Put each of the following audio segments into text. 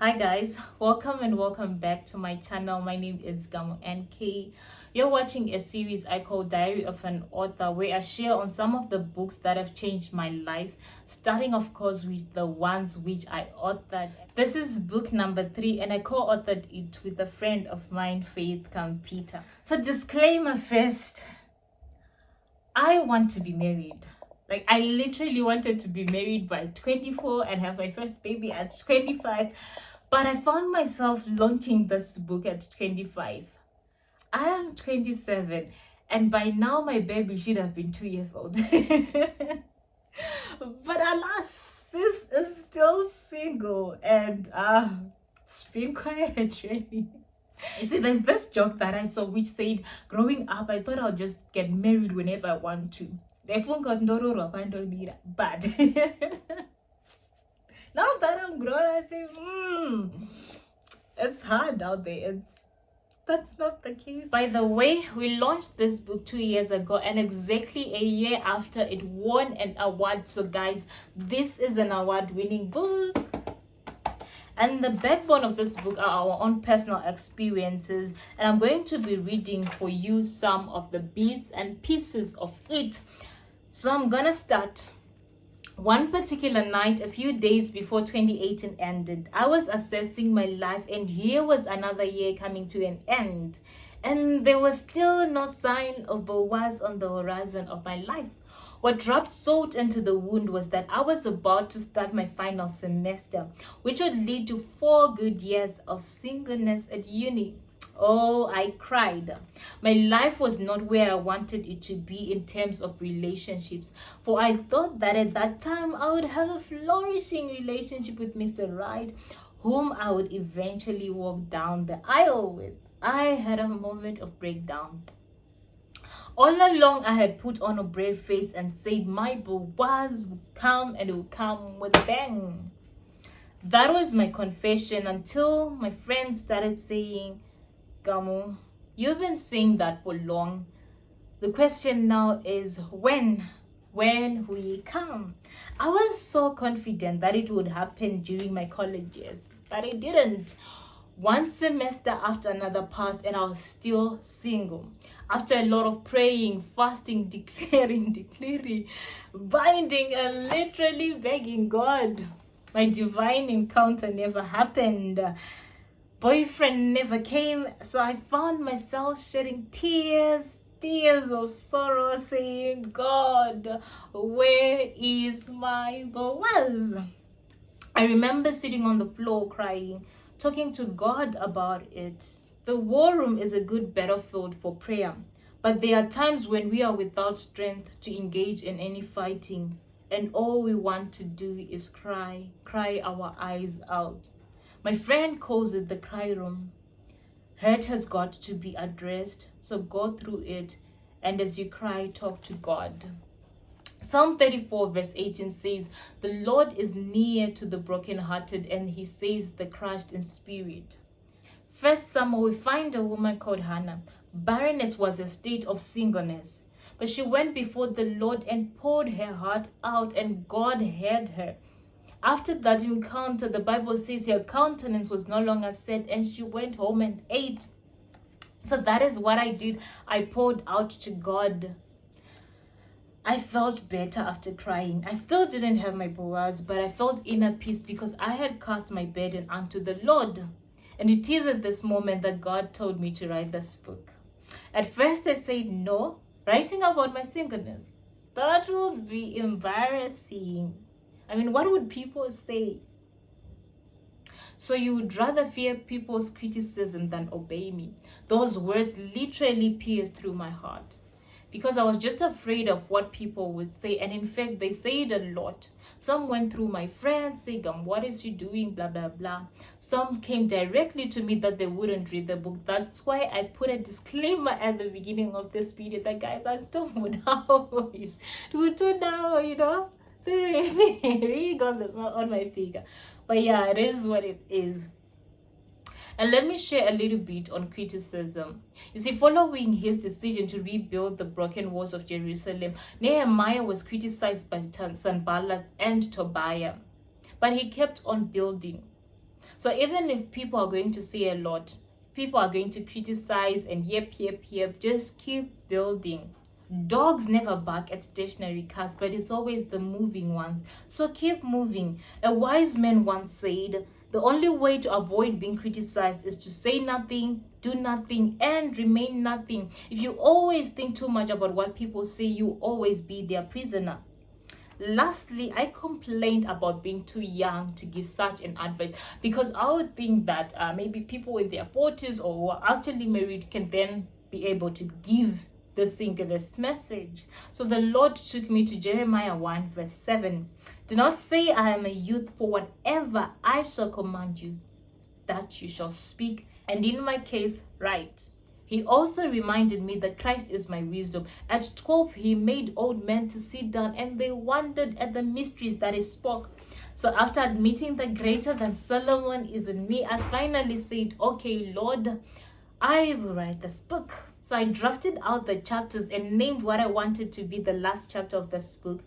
Hi guys, welcome and welcome back to my channel. My name is Gamo NK. You're watching a series I call Diary of an Author, where I share on some of the books that have changed my life, starting of course with the ones which I authored. This is book number 3 and I co-authored it with a friend of mine, Faith Campita. So disclaimer first, I want to be married. Like, I literally wanted to be married by 24 and have my first baby at 25. But I found myself launching this book at 25. I am 27. And by now, my baby should have been 2 years old. But alas, sis is still single. And it's been quite a journey. You see, there's this joke that I saw which said, growing up, I thought I'll just get married whenever I want to. But now that I'm grown, I say, it's hard out there. That's not the case. By the way, we launched this book 2 years ago, and exactly a year after it won an award. So guys, this is an award-winning book. And the backbone of this book are our own personal experiences. And I'm going to be reading for you some of the bits and pieces of it. So I'm gonna start. One particular night, a few days before 2018 ended, I was assessing my life, and here was another year coming to an end. And there was still no sign of Boaz on the horizon of my life. What dropped salt into the wound was that I was about to start my final semester, which would lead to 4 good years of singleness at uni. Oh, I cried. My life was not where I wanted it to be in terms of relationships, for I thought that at that time I would have a flourishing relationship with Mr. Right, whom I would eventually walk down the aisle with. I had a moment of breakdown. All along, I had put on a brave face and said my Boaz would come, and it would come with a bang. That was my confession until my friends started saying, Gamo, you've been saying that for long. The question now is when will he come? I was so confident that it would happen during my college years, but it didn't. One semester after another passed and I was still single. After a lot of praying, fasting, declaring, binding, and literally begging God, my divine encounter never happened. Boyfriend never came, so I found myself shedding tears of sorrow, saying, God, where is my Boaz? I remember sitting on the floor crying, talking to God about it. The war room is a good battlefield for prayer, but there are times when we are without strength to engage in any fighting, and all we want to do is cry our eyes out. My friend calls it the cry room. Hurt has got to be addressed, so go through it, and as you cry, talk to God. Psalm 34 verse 18 says, the Lord is near to the brokenhearted, and he saves the crushed in spirit. First Samuel, we find a woman called Hannah. Barrenness was a state of singleness, but she went before the Lord and poured her heart out, and God heard her. After that encounter, the Bible says her countenance was no longer set, and she went home and ate. So that is what I did. I poured out to God. I felt better after crying. I still didn't have my Boaz, but I felt inner peace because I had cast my burden unto the Lord. And it is at this moment that God told me to write this book. At first I said no, writing about my singleness. That would be embarrassing. I mean, what would people say? So you would rather fear people's criticism than obey me. Those words literally pierced through my heart, because I was just afraid of what people would say. And in fact, they say it a lot. Some went through my friends saying, what is she doing, blah, blah, blah. Some came directly to me that they wouldn't read the book. That's why I put a disclaimer at the beginning of this video that, guys, I still would always do now, you know. Really got on my figure. But yeah, it is what it is. And let me share a little bit on criticism. You see, following his decision to rebuild the broken walls of Jerusalem, Nehemiah was criticized by Sanballat and Tobiah, but he kept on building. So even if people are going to say a lot, people are going to criticize and yep, just keep building. Dogs never bark at stationary cars, but it's always the moving ones. So keep moving. A wise man once said, the only way to avoid being criticized is to say nothing, do nothing, and remain nothing. If you always think too much about what people say, you always be their prisoner. Lastly, I complained about being too young to give such an advice, because I would think that maybe people in their 40s or who are actually married can then be able to give the singleness message. So the Lord took me to Jeremiah 1 verse 7. Do not say I am a youth, for whatever I shall command you, that you shall speak, and in my case, write. He also reminded me that Christ is my wisdom. At 12, he made old men to sit down, and they wondered at the mysteries that he spoke. So after admitting that greater than Solomon is in me, I finally said, okay, Lord, I will write this book. So I drafted out the chapters and named what I wanted to be the last chapter of this book,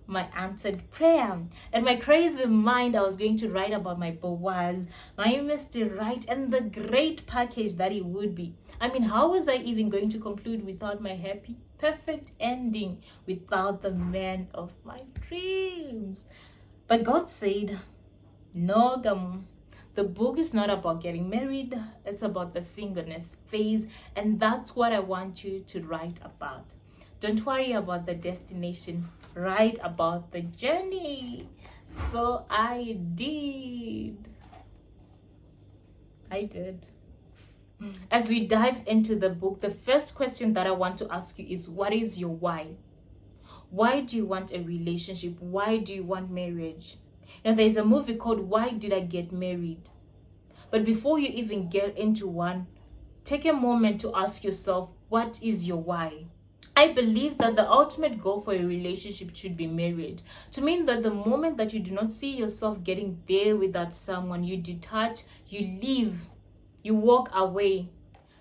my answered prayer. And my crazy mind, I was going to write about my Boaz, my Mr. Right, and the great package that it would be. I mean, how was I even going to conclude without my happy, perfect ending, without the man of my dreams? But God said, no, Gamu. The book is not about getting married, it's about the singleness phase, and that's what I want you to write about. Don't worry about the destination, write about the journey. So I did. As we dive into the book, the first question that I want to ask you is, what is your why? Why do you want a relationship? Why do you want marriage? Now, there's a movie called Why Did I Get Married? But before you even get into one, take a moment to ask yourself, what is your why? I believe that the ultimate goal for a relationship should be marriage. To mean that the moment that you do not see yourself getting there without someone, you detach, you leave, you walk away.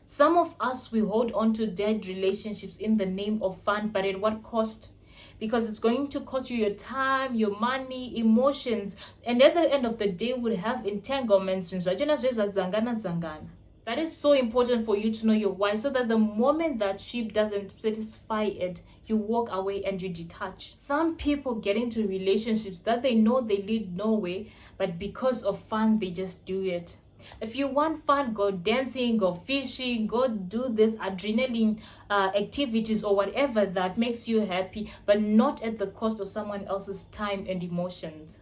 Some of us, we hold on to dead relationships in the name of fun, but at what cost? Because it's going to cost you your time, your money, emotions, and at the end of the day would have entanglements. That is so important for you to know your why, so that the moment that ship doesn't satisfy it, you walk away and you detach. Some people get into relationships that they know they lead nowhere, but because of fun, they just do it. If you want fun, go dancing, go fishing, go do this adrenaline activities or whatever that makes you happy, but not at the cost of someone else's time and emotions.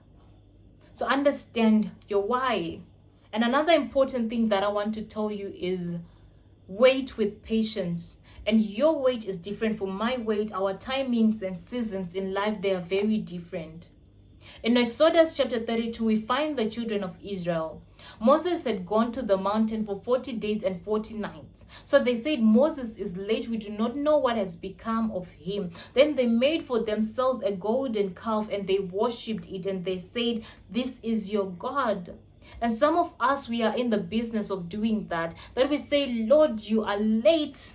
So understand your why. And another important thing that I want to tell you is wait with patience. And your wait is different from my wait. Our timings and seasons in life, they are very different. In Exodus chapter 32, we find the children of Israel. Moses had gone to the mountain for 40 days and 40 nights. So they said, Moses is late. We do not know what has become of him. Then they made for themselves a golden calf and they worshipped it. And they said, this is your God. And some of us, we are in the business of doing that. That we say, Lord, you are late.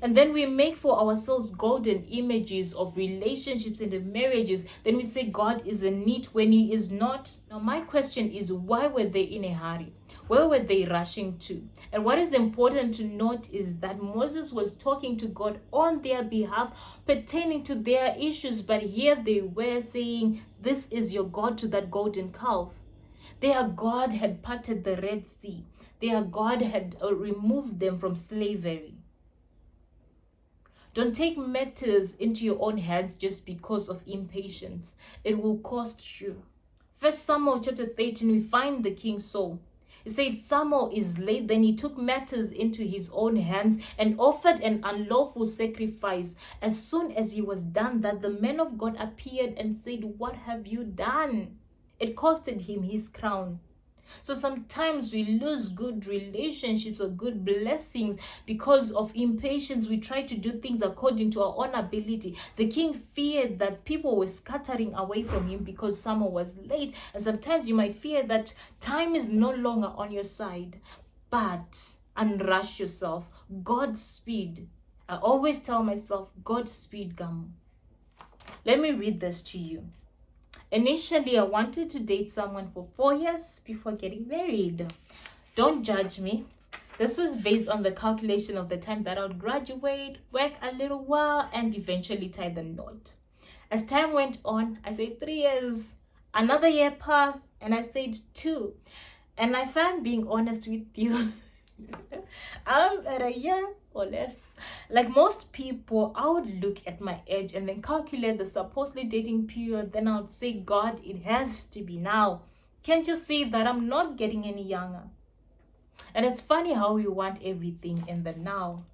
And then we make for ourselves golden images of relationships and the marriages. Then we say God is in need when he is not. Now my question is, why were they in a hurry? Where were they rushing to? And what is important to note is that Moses was talking to God on their behalf pertaining to their issues. But here they were saying, this is your God, to that golden calf. Their God had parted the Red Sea. Their God had removed them from slavery. Don't take matters into your own hands just because of impatience. It will cost you. 1 Samuel chapter 13, we find the king Saul. It said Samuel is late. Then he took matters into his own hands and offered an unlawful sacrifice. As soon as he was done that, the man of God appeared and said, what have you done? It costed him his crown. So sometimes we lose good relationships or good blessings because of impatience. We try to do things according to our own ability. The king feared that people were scattering away from him because summer was late. And sometimes you might fear that time is no longer on your side. But unrush yourself. God's speed. I always tell myself, God's speed, Gamu. Let me read this to you. Initially, I wanted to date someone for 4 years before getting married. Don't judge me. This was based on the calculation of the time that I would graduate, work a little while, and eventually tie the knot. As time went on, I said 3 years. Another year passed, and I said 2. And if I'm being honest with you, I'm at a year or less. Like most people, I would look at my age and then calculate the supposedly dating period. Then I would say, God, it has to be now. Can't you see that I'm not getting any younger? And it's funny how we want everything in the now.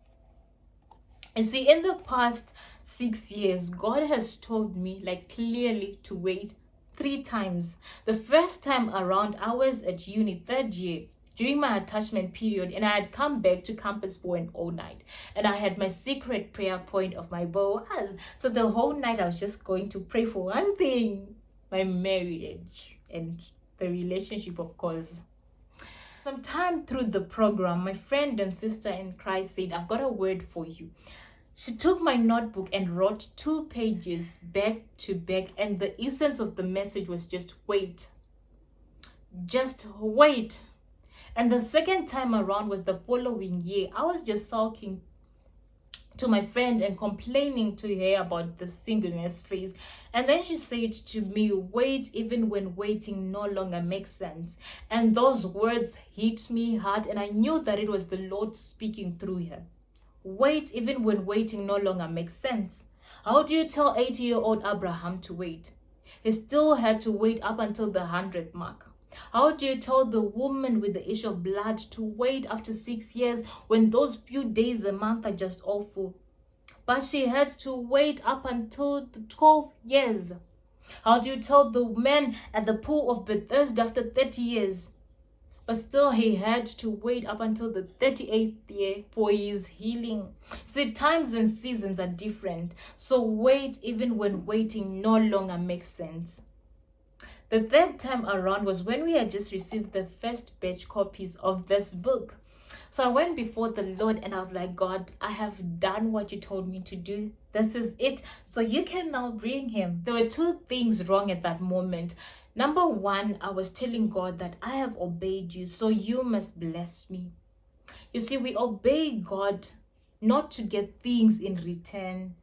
And see, in the past 6 years, God has told me like clearly to wait 3 times. The first time around, I was at uni 3rd year during my attachment period, and I had come back to campus for an all night, and I had my secret prayer point of my Boaz. So the whole night I was just going to pray for one thing: my marriage and the relationship, of course. Sometime through the program, my friend and sister in Christ said, I've got a word for you. She took my notebook and wrote 2 pages back to back, and the essence of the message was just wait. Just wait. And the second time around was the following year. I was just sulking to my friend and complaining to her about the singleness phase. And then she said to me, wait even when waiting no longer makes sense. And those words hit me hard, and I knew that it was the Lord speaking through her. Wait even when waiting no longer makes sense. How do you tell 80-year-old Abraham to wait? He still had to wait up until the 100th mark. How do you tell the woman with the issue of blood to wait after 6 years when those few days a month are just awful? But she had to wait up until the 12 years. How do you tell the man at the pool of Bethesda after 30 years? But still he had to wait up until the 38th year for his healing. See, times and seasons are different. So wait even when waiting no longer makes sense. The 3rd time around was when we had just received the first batch copies of this book. So I went before the Lord and I was like, God, I have done what you told me to do. This is it. So you can now bring him. There were 2 things wrong at that moment. Number 1, I was telling God that I have obeyed you, so you must bless me. You see, we obey God not to get things in return,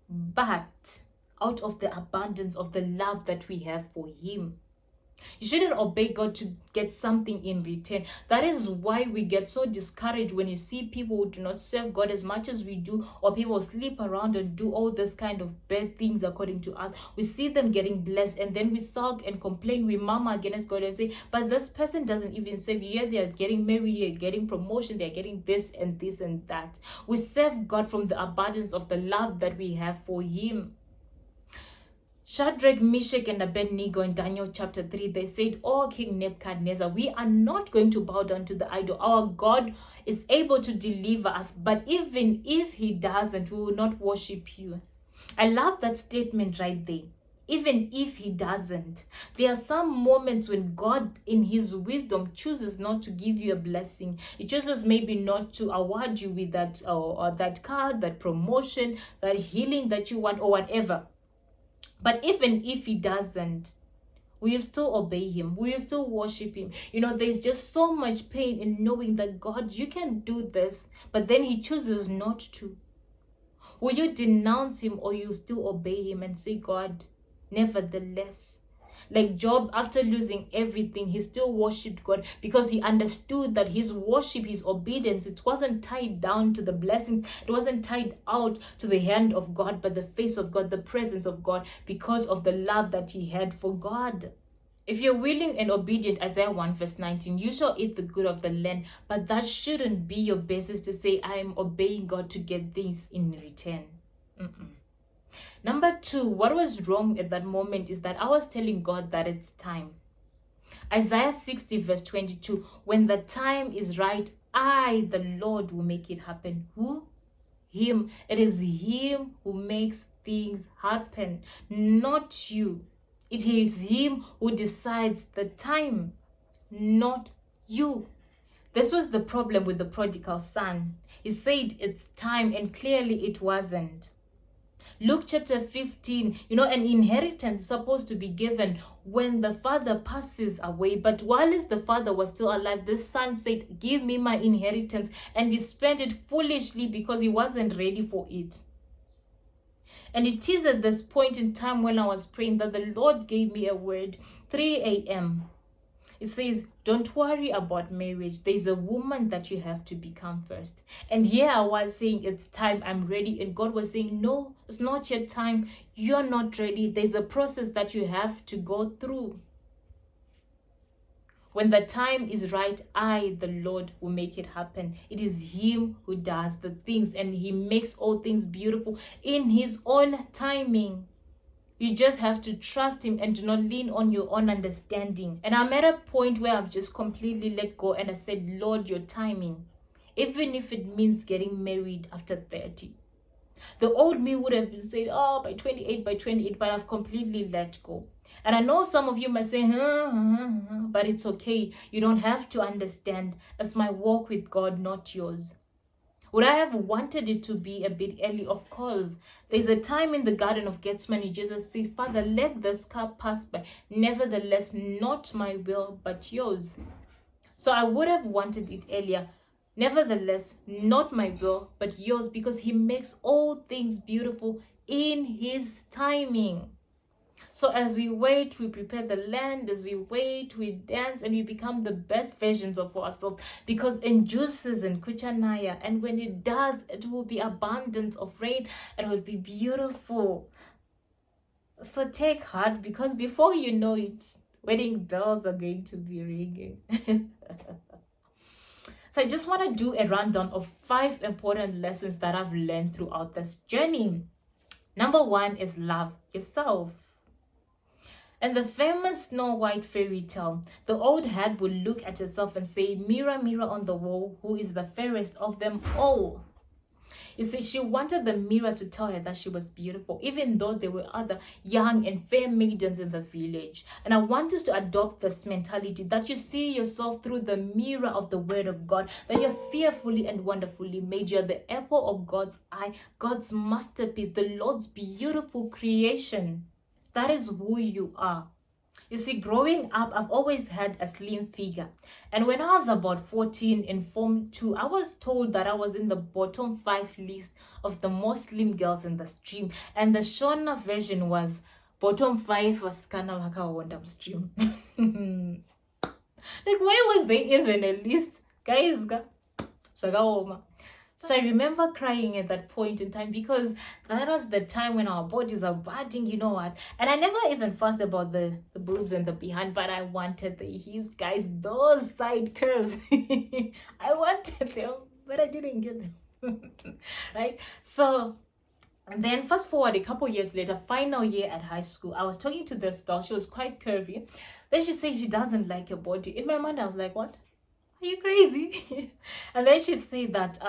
but out of the abundance of the love that we have for him. You shouldn't obey God to get something in return. That is why we get so discouraged when you see people who do not serve God as much as we do, or people sleep around and do all this kind of bad things according to us. We see them getting blessed, and then we sulk and complain. We murmur against God and say, but this person doesn't even serve you. Yet they are getting married, they are getting promotion, they are getting this and this and that. We serve God from the abundance of the love that we have for him. Shadrach, Meshach, and Abednego in Daniel chapter 3, they said, oh, King Nebuchadnezzar, we are not going to bow down to the idol. Our God is able to deliver us, but even if he doesn't, we will not worship you. I love that statement right there. Even if he doesn't. There are some moments when God, in his wisdom, chooses not to give you a blessing. He chooses maybe not to award you with that, or that car, that promotion, that healing that you want, or whatever. But even if he doesn't, will you still obey him? Will you still worship him? You know, there's just so much pain in knowing that, God, you can do this, but then he chooses not to. Will you denounce him, or you still obey him and say, God, nevertheless? Like Job, after losing everything, he still worshipped God because he understood that his worship, his obedience, it wasn't tied down to the blessings. It wasn't tied out to the hand of God, but the face of God, the presence of God, because of the love that he had for God. If you're willing and obedient, Isaiah 1 verse 19, you shall eat the good of the land, but that shouldn't be your basis to say, I am obeying God to get things in return. Number 2, what was wrong at that moment is that I was telling God that it's time. Isaiah 60 verse 22, when the time is right, I, the Lord, will make it happen. Who? Him. It is him who makes things happen, not you. It is him who decides the time, not you. This was the problem with the prodigal son. He said it's time, and clearly it wasn't. Luke chapter 15, an inheritance is supposed to be given when the father passes away. But while the father was still alive, the son said, give me my inheritance. And he spent it foolishly because he wasn't ready for it. And it is at this point in time when I was praying that the Lord gave me a word, 3 a.m. It says, don't worry about marriage. There's a woman that you have to become first. And here I was saying, it's time, I'm ready. And God was saying, no, it's not yet time. You're not ready. There's a process that you have to go through. When the time is right, I, the Lord, will make it happen. It is Him who does the things, and He makes all things beautiful in His own timing. You just have to trust Him and do not lean on your own understanding. And I'm at a point where I've just completely let go and I said, Lord, your timing, even if it means getting married after 30. The old me would have said, oh, by 28, but I've completely let go. And I know some of you might say, but it's okay. You don't have to understand. That's my walk with God, not yours. Would I have wanted it to be a bit early? Of course. There's a time in the Garden of Gethsemane, Jesus says, Father, let this cup pass by. Nevertheless, not my will, but yours. So I would have wanted it earlier. Nevertheless, not my will, but yours, because He makes all things beautiful in His timing. So as we wait, we prepare the land. As we wait, we dance, and we become the best versions of ourselves, because in due season, kuchanaya, and when it does, it will be abundance of rain. It will be beautiful. So take heart, because before you know it, wedding bells are going to be ringing. So I just want to do a rundown of 5 important lessons that I've learned throughout this journey. Number 1 is love yourself. And the famous Snow White fairy tale, the old hag would look at herself and say, mirror, mirror on the wall, who is the fairest of them all? You see, she wanted the mirror to tell her that she was beautiful, even though there were other young and fair maidens in the village. And I want us to adopt this mentality that you see yourself through the mirror of the Word of God, that you're fearfully and wonderfully made. You're the apple of God's eye, God's masterpiece, the Lord's beautiful creation. That is who you are. You see, growing up, I've always had a slim figure. And when I was about 14 in Form 2, I was told that I was in the bottom 5 list of the most slim girls in the stream. And the Shona version was bottom 5 was kind of like a wonder stream. Like, why was there even a list? Guys, so I remember crying at that point in time, because that was the time when our bodies are budding, you know what? And I never even fussed about the boobs and the behind, but I wanted the hips, guys, those side curves. I wanted them, but I didn't get them. Right? So, and then fast forward a couple years later, final year at high school, I was talking to this girl. She was quite curvy. Then she said she doesn't like her body. In my mind, I was like, what? Are you crazy? And then she said that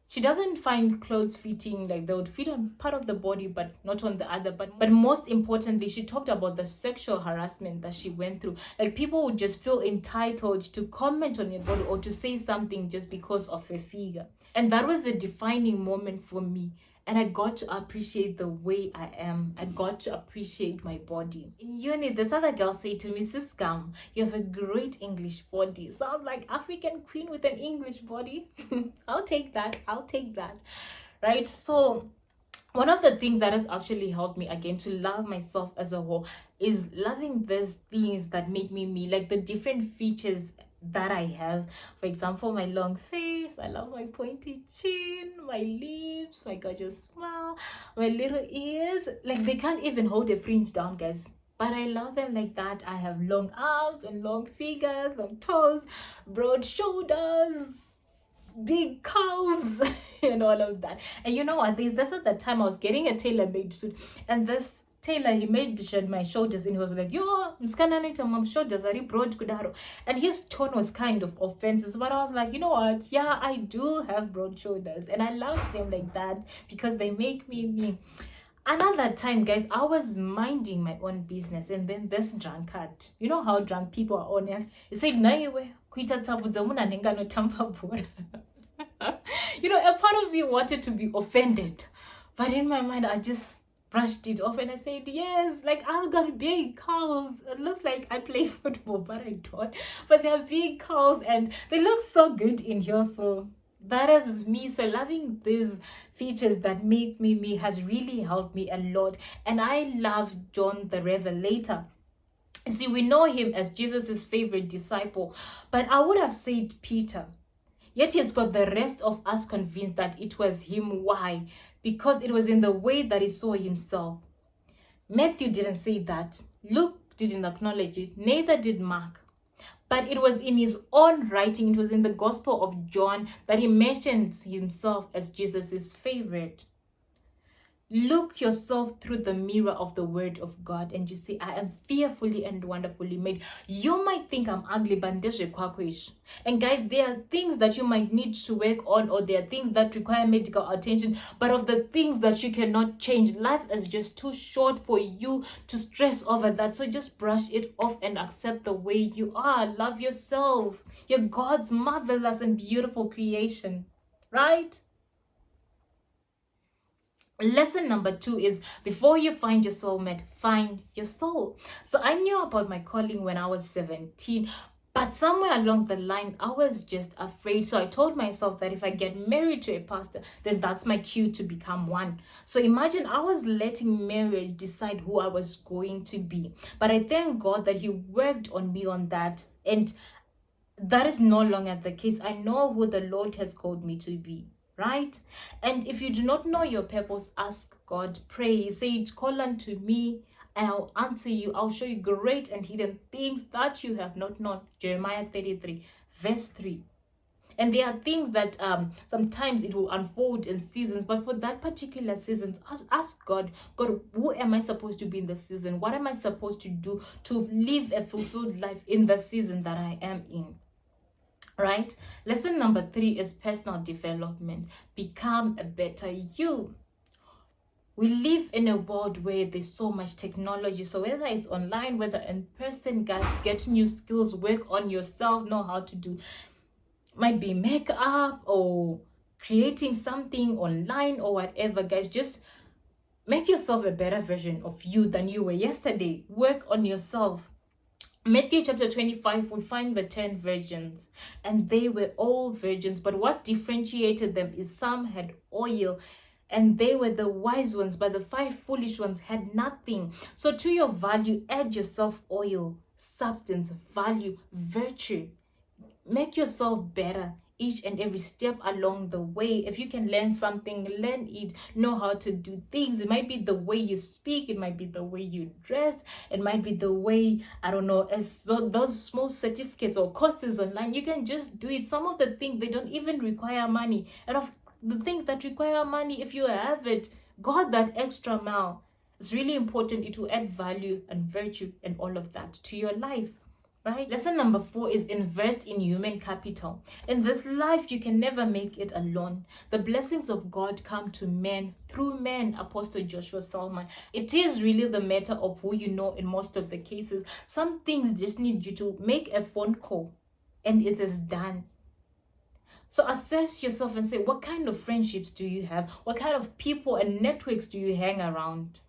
she doesn't find clothes fitting, like they would fit on part of the body but not on the other. But most importantly, she talked about the sexual harassment that she went through. Like, people would just feel entitled to comment on your body or to say something just because of her figure. And that was a defining moment for me. And I got to appreciate the way I am. I got to appreciate my body. In uni, this other girl said to me, Sis Gam, you have a great English body. So I was like, African queen with an English body? I'll take that. I'll take that. Right? So one of the things that has actually helped me again to love myself as a whole is loving these things that make me me, like the different features that I have. For example, my long face, I love my pointy chin, my lips, my gorgeous smile, my little ears. Like, they can't even hold a fringe down, guys, but I love them like that. I have long arms and long fingers, long toes, broad shoulders, big calves, and all of that. And you know what, this at the time I was getting a tailor-made suit, and this tailor, he made my shoulders, and he was like, yo, my shoulders are broad kudaro. And his tone was kind of offensive, but I was like, you know what, yeah, I do have broad shoulders, and I love them like that because they make me me. Another time, guys, I was minding my own business, and then this drunkard, you know how drunk people are honest, he said, naiwe kuita tabudza muna nenga no tampa bora. You know, a part of me wanted to be offended, But in my mind, I just brushed it off and I said, yes, like I've got big cows. It looks like I play football, but I don't. But they're big cows and they look so good in here. So that is me. So loving these features that make me me has really helped me a lot. And I love John the Revelator. See, we know him as Jesus's favorite disciple, but I would have said Peter. Yet he has got the rest of us convinced that it was him. Why? Because it was in the way that he saw himself. Matthew didn't say that. Luke didn't acknowledge it. Neither did Mark. But it was in his own writing, it was in the Gospel of John, that he mentions himself as Jesus's favorite. Look yourself through the mirror of the word of God and you say, I am fearfully and wonderfully made. You might think I'm ugly, but and guys, there are things that you might need to work on, or there are things that require medical attention, but of the things that you cannot change, life is just too short for you to stress over that. So just brush it off and accept the way you are. Love yourself. You're God's marvelous and beautiful creation, right? Lesson number 2 is, before you find your soulmate, find your soul. So I knew about my calling when I was 17, but somewhere along the line, I was just afraid. So I told myself that if I get married to a pastor, then that's my cue to become one. So imagine I was letting marriage decide who I was going to be. But I thank God that he worked on me on that. And that is no longer the case. I know who the Lord has called me to be. Right? And if you do not know your purpose, ask God, pray, say, call unto me and I'll answer you. I'll show you great and hidden things that you have not known. Jeremiah 33 verse 3. And there are things that sometimes it will unfold in seasons, but for that particular season, ask God, who am I supposed to be in the season? What am I supposed to do to live a fulfilled life in the season that I am in? Right? Lesson number 3 is personal development. Become a better you. We live in a world where there's so much technology. So whether it's online, whether in person, guys, get new skills, work on yourself, know how to do, might be makeup or creating something online or whatever, guys. Just make yourself a better version of you than you were yesterday. Work on yourself. Matthew chapter 25, we find the 10 virgins, and they were all virgins, but what differentiated them is some had oil, and they were the wise ones, but the 5 foolish ones had nothing. So to your value, add yourself oil, substance, value, virtue. Make yourself better each and every step along the way. If you can learn something, learn it. Know how to do things. It might be the way you speak, it might be the way you dress, it might be the way, I don't know, as those small certificates or courses online, you can just do it. Some of the things, they don't even require money, and of the things that require money, if you have it, got that extra mile. It's really important. It will add value and virtue and all of that to your life. Right? Lesson number 4 is invest in human capital. In this life, you can never make it alone. The blessings of God come to men through men. Apostle Joshua Salman. It is really the matter of who you know in most of the cases. Some things just need you to make a phone call and it is done. So assess yourself and say, what kind of friendships do you have? What kind of people and networks do you hang around?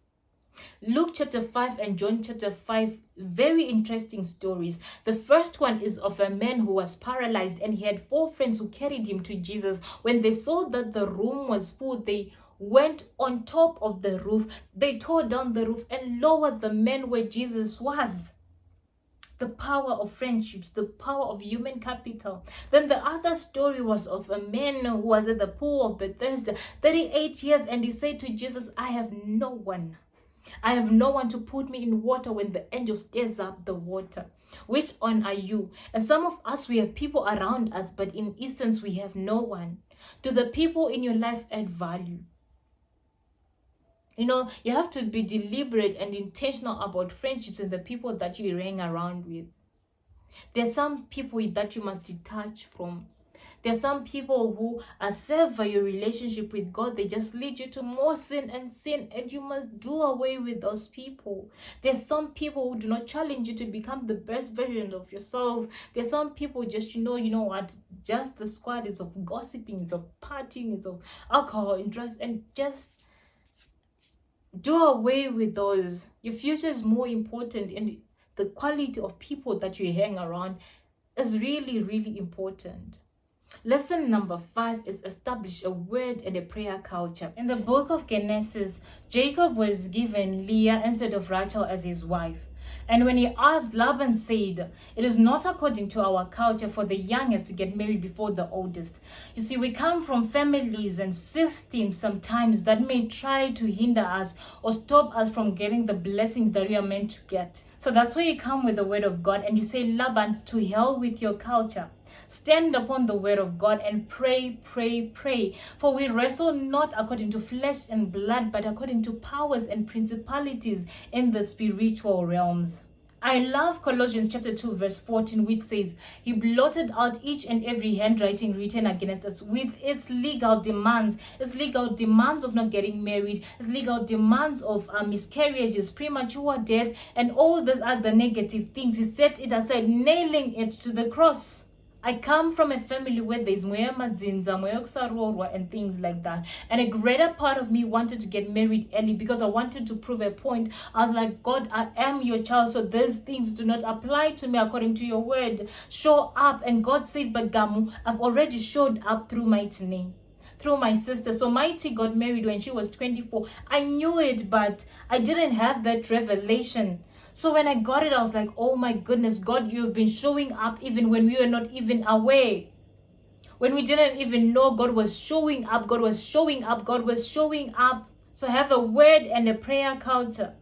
Luke chapter 5 and John chapter 5, very interesting stories. The first one is of a man who was paralyzed, and he had 4 friends who carried him to Jesus. When they saw that the room was full, they went on top of the roof. They tore down the roof and lowered the man where Jesus was. The power of friendships, the power of human capital. Then the other story was of a man who was at the pool of Bethesda, 38 years, and he said to Jesus, I have no one to put me in water when the angel stirs up the water. Which one are you? And some of us, we have people around us, but in essence, we have no one. Do the people in your life add value? You know, you have to be deliberate and intentional about friendships and the people that you hang around with. There are some people that you must detach from. There are some people who sever your relationship with God. They just lead you to more sin, and you must do away with those people. There's some people who do not challenge you to become the best version of yourself. There's some people just, you know what, just the squad is of gossiping, is of partying, is of alcohol and drugs, and just Do away with those. Your future is more important, and the quality of people that you hang around is really, really important. Lesson number 5 is establish a word and a prayer culture. In the book of Genesis, Jacob was given Leah instead of Rachel as his wife. And when he asked, Laban said, "It is not according to our culture for the youngest to get married before the oldest." You see, we come from families and systems sometimes that may try to hinder us or stop us from getting the blessings that we are meant to get. So that's why you come with the word of God and you say, Laban, to hell with your culture. Stand upon the word of God and pray, pray, pray. For we wrestle not according to flesh and blood, but according to powers and principalities in the spiritual realms. I love Colossians chapter 2 verse 14, which says, He blotted out each and every handwriting written against us with its legal demands. Its legal demands of not getting married, its legal demands of miscarriages, premature death, and all those other negative things. He set it aside, nailing it to the cross. I come from a family where there's moya madzinza, moya kusarorwa, and things like that. And a greater part of me wanted to get married early because I wanted to prove a point. I was like, God, I am your child, so these things do not apply to me according to your word. Show up. And God said, Bagamu, I've already showed up through Mighty, through my sister. So Mighty got married when she was 24. I knew it, but I didn't have that revelation. So when I got it, I was like, oh my goodness, God, you've been showing up even when we were not even aware. When we didn't even know, God was showing up, God was showing up, God was showing up. So have a word and a prayer culture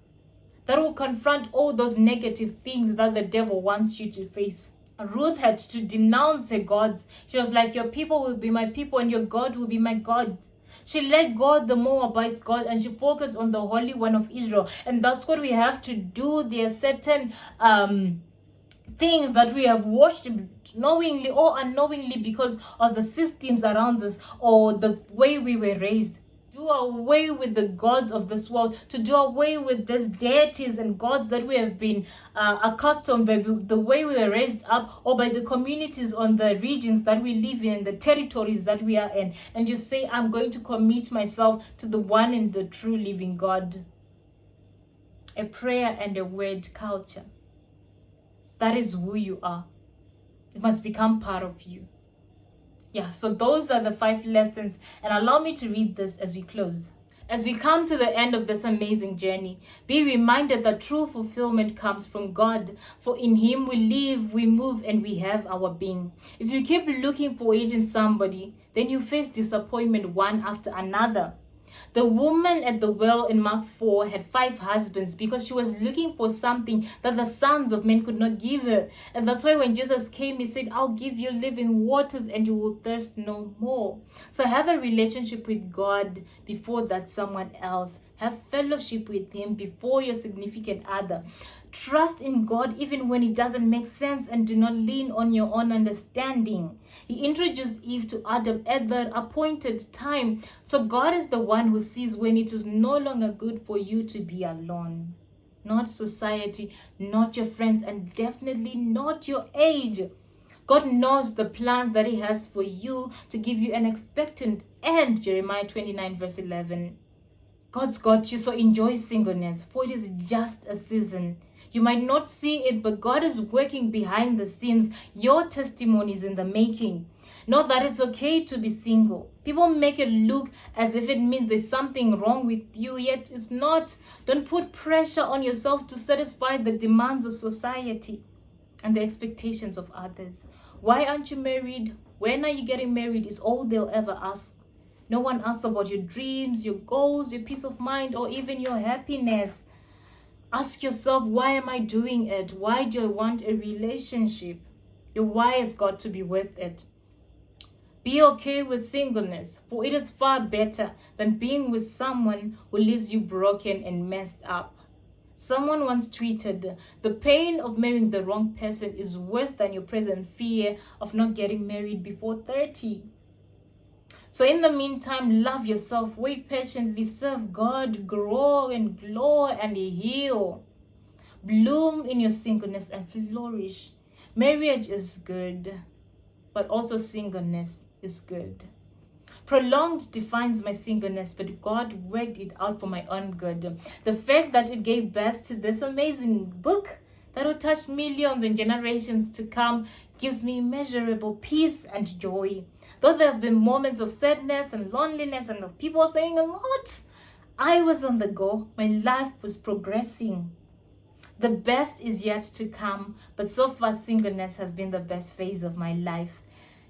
that will confront all those negative things that the devil wants you to face. Ruth had to denounce her gods. She was like, your people will be my people and your God will be my God. She let go the Moabite God and she focused on the Holy One of Israel. And that's what we have to do. There are certain things that we have watched knowingly or unknowingly because of the systems around us or the way we were raised. Do away with the gods of this world, to do away with these deities and gods that we have been accustomed by the way we were raised up or by the communities on the regions that we live in, the territories that we are in, and just say, I'm going to commit myself to the one and the true living God. A prayer and a word culture. That is who you are. It must become part of you. Yeah, so those are the 5 lessons, and allow me to read this as we close. As we come to the end of this amazing journey, be reminded that true fulfillment comes from God. For in Him we live, we move, and we have our being. If you keep looking for it in somebody, then you face disappointment one after another. The woman at the well in Mark 4 had 5 husbands because she was looking for something that the sons of men could not give her. And that's why when Jesus came, He said, I'll give you living waters and you will thirst no more. So have a relationship with God before that someone else. Have fellowship with Him before your significant other. Trust in God even when it doesn't make sense, and do not lean on your own understanding. He introduced Eve to Adam at the appointed time. So God is the one who sees when it is no longer good for you to be alone. Not society, not your friends, and definitely not your age. God knows the plans that He has for you to give you an expectant end. Jeremiah 29 verse 11. God's got you, so enjoy singleness, for it is just a season. You might not see it, but God is working behind the scenes. Your testimony is in the making. Know that it's okay to be single. People make it look as if it means there's something wrong with you, yet it's not. Don't put pressure on yourself to satisfy the demands of society and the expectations of others. Why aren't you married? When are you getting married? Is all they'll ever ask. No one asks about your dreams, your goals, your peace of mind, or even your happiness. Ask yourself, why am I doing it? Why do I want a relationship? Your why has got to be worth it. Be okay with singleness, for it is far better than being with someone who leaves you broken and messed up. Someone once tweeted, the pain of marrying the wrong person is worse than your present fear of not getting married before 30. So in the meantime, love yourself, wait patiently, serve God, grow and glow and heal. Bloom in your singleness and flourish. Marriage is good, but also singleness is good. Prolonged defines my singleness, but God worked it out for my own good. The fact that it gave birth to this amazing book that will touch millions and generations to come gives me immeasurable peace and joy. Though there have been moments of sadness and loneliness and of people saying a lot, I was on the go. My life was progressing. The best is yet to come, but so far singleness has been the best phase of my life.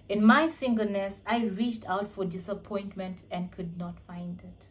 In my singleness, I reached out for disappointment and could not find it.